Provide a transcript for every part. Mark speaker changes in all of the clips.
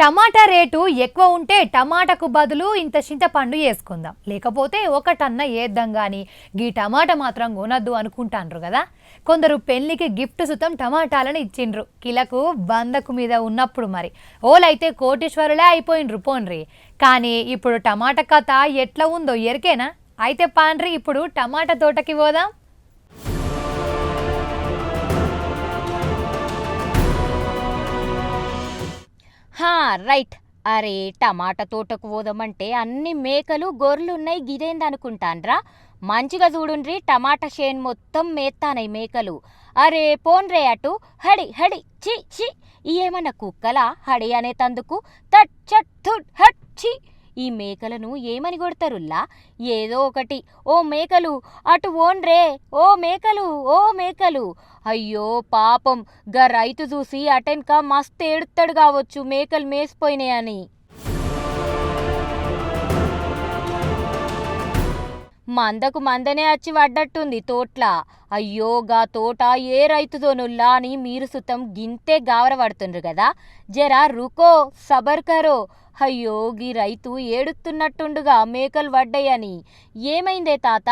Speaker 1: టమాటా rate ఎక్కువ ఉంటే టమాటాకు బదులు ఇంత చింతపండు వేసుకుందాం, లేకపోతే ఒక టన్న వేద్దాం కానీ గీ టమాటా మాత్రం కొనద్దు అనుకుంటాండ్రు కదా. కొందరు పెళ్లికి గిఫ్ట్ సుతం టమాటాలను ఇచ్చిండ్రు, కిలకు 100కు మీద ఉన్నప్పుడు. మరి ఓలైతే కోటీశ్వరులే అయిపోయిండ్రు పోన్రి. కానీ ఇప్పుడు టమాటా కథ ఎట్లా ఉందో ఎరికేనా? అయితే పాండ్రి ఇప్పుడు టమాటా తోటకి పోదాం.
Speaker 2: రైట్. అరే టమాటా తోటకు పోదామంటే అన్ని మేకలు గొర్రెలున్నాయి, గిదేందనుకుంటాన్రా? మంచిగా చూడుండ్రి, టమాటా షేన్ మొత్తం మేత్తానై మేకలు. అరే పోన్రే అటు, హడి హడి. చి చి, ఏమన్నా కుక్కలా హడి అనే తందుకు? తట్ చట్ థుట్ హట్ చి. ఈ మేకలను ఏమని కొడతారుల్లా? ఏదో ఒకటి. ఓ మేకలు అటు ఓన్రే, ఓ మేకలు, ఓ మేకలు. అయ్యో పాపం, గా రైతు చూసి అటెన్క మస్తు ఏడుతాడు కావచ్చు మేకలు మేసిపోయినాయని. మందకు మందనే వచ్చి పడ్డట్టుంది తోట్ల. అయ్యో గా తోట ఏ రైతుదోనుల్లా అని మీరు సుతం గింతే గావర పడుతుండ్రు కదా. జరా రుకో, సబర్ కరో. అయ్యో గీ రైతు ఏడుతున్నట్టుండుగా మేకలు పడ్డాయని. ఏమైందే తాత,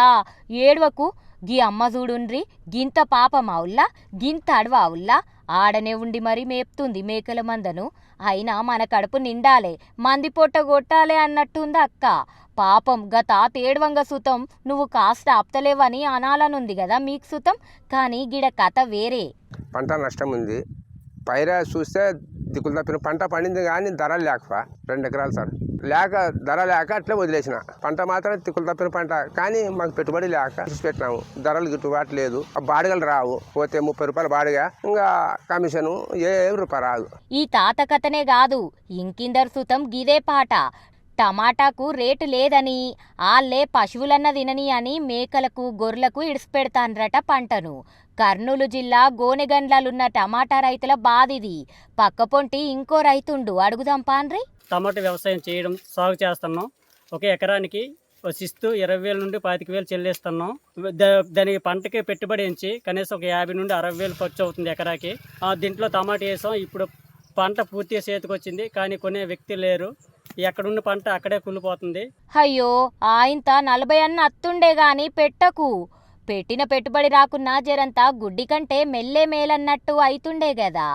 Speaker 2: ఏడవకు. గీ అమ్మ చూడుండ్రి, గింత పాపమావుల్లా, గింత అడవావుల్లా. ఆడనే ఉండి మరి మేపుతుంది మేకల మందను. అయినా మన కడుపు నిండాలే, మంది పొట్ట కొట్టాలే అన్నట్టుంది అక్క. పాపం గా తాత ఏడవంగ సుతం నువ్వు కాస్త ఆప్తలేవని అనాలనుంది కదా మీకు సుతం. కానీ గిడ కథ వేరే.
Speaker 3: పంట నష్టం ఉంది, పైరా చూస్తే దిక్కులు తప్పిన. పంట పండింది కానీ ధర లేక 2 ఎకరాలు సార్ లేక, ధర లేక అట్లే వదిలేసిన. పంట మాత్రం తిక్కులు తప్పిన పంట, కానీ మాకు పెట్టుబడి లేక పెట్టినాము. ధరలు గిట్టుబాటు లేదు, బాడిగలు రావు. పోతే 30 రూపాయలు బాడిగ, ఇంకా కమిషను రూపాయి రాదు.
Speaker 2: ఈ తాత కథనే కాదు, ఇంకిందరు సుతం గిదే పాట. టమాటాకు రేటు లేదని ఆళ్లే పశువులన్న తినని అని మేకలకు గొర్రెలకు ఇడిసిపెడతాన్రట పంటను. కర్నూలు జిల్లా గోనెగండ్లలున్న టమాటా రైతుల బాధిది. పక్కపొంటి ఇంకో రైతుండు, అడుగుదాం పాన్రి.
Speaker 4: టమాటా వ్యవసాయం చేయడం, సాగు చేస్తున్నాం. ఒక ఎకరానికి శిస్తు 20,000 నుండి 25,000 చెల్లిస్తున్నాం. దానికి పంటకి పెట్టుబడి ఎంచి కనీసం ఒక 50 నుండి 60,000 ఖర్చు అవుతుంది ఎకరాకి. దీంట్లో టమాటా వేసాం. ఇప్పుడు పంట పూర్తిగా చేతికి వచ్చింది, కానీ కొనే వ్యక్తి లేరు. ఎక్కడున్న పంట అక్కడే కుళ్ళిపోతుంది.
Speaker 2: అయ్యో ఆయంత 40 అన్న అత్తుండే గాని పెట్టకు. పెట్టిన పెట్టుబడి రాకున్నా జరంతా గుడ్డి కంటే మెల్లే మేలన్నట్టు అయితుండే గదా.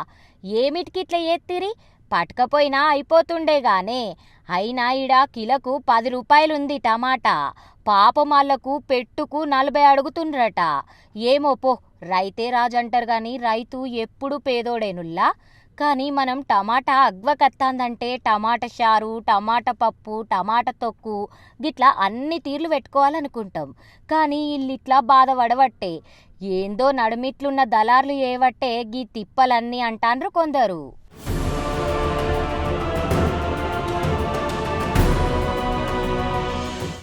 Speaker 2: ఏమిటికిట్లా ఎత్తిరి? పట్టకపోయినా అయిపోతుండే గానే. అయినా ఈడ కిలకు 10 రూపాయలుంది టమాటా. పాపమాళ్లకు పెట్టుకు 40 అడుగుతుండ్రట. ఏమో పో, రైతే రాజంటారు గాని రైతు ఎప్పుడు పేదోడేనుల్లా. కానీ మనం టమాటా అగ్వకత్తాందంటే టమాటా చారు, టమాటా పప్పు, టమాటా తొక్కు గిట్లా అన్ని తీర్లు పెట్టుకోవాలనుకుంటాం. కానీ ఇట్లా బాధపడబట్టే, ఏందో నడుమిట్లున్న దళార్లు ఏవట్టే గీ తిప్పలన్నీ అంటాండ్రు కొందరు.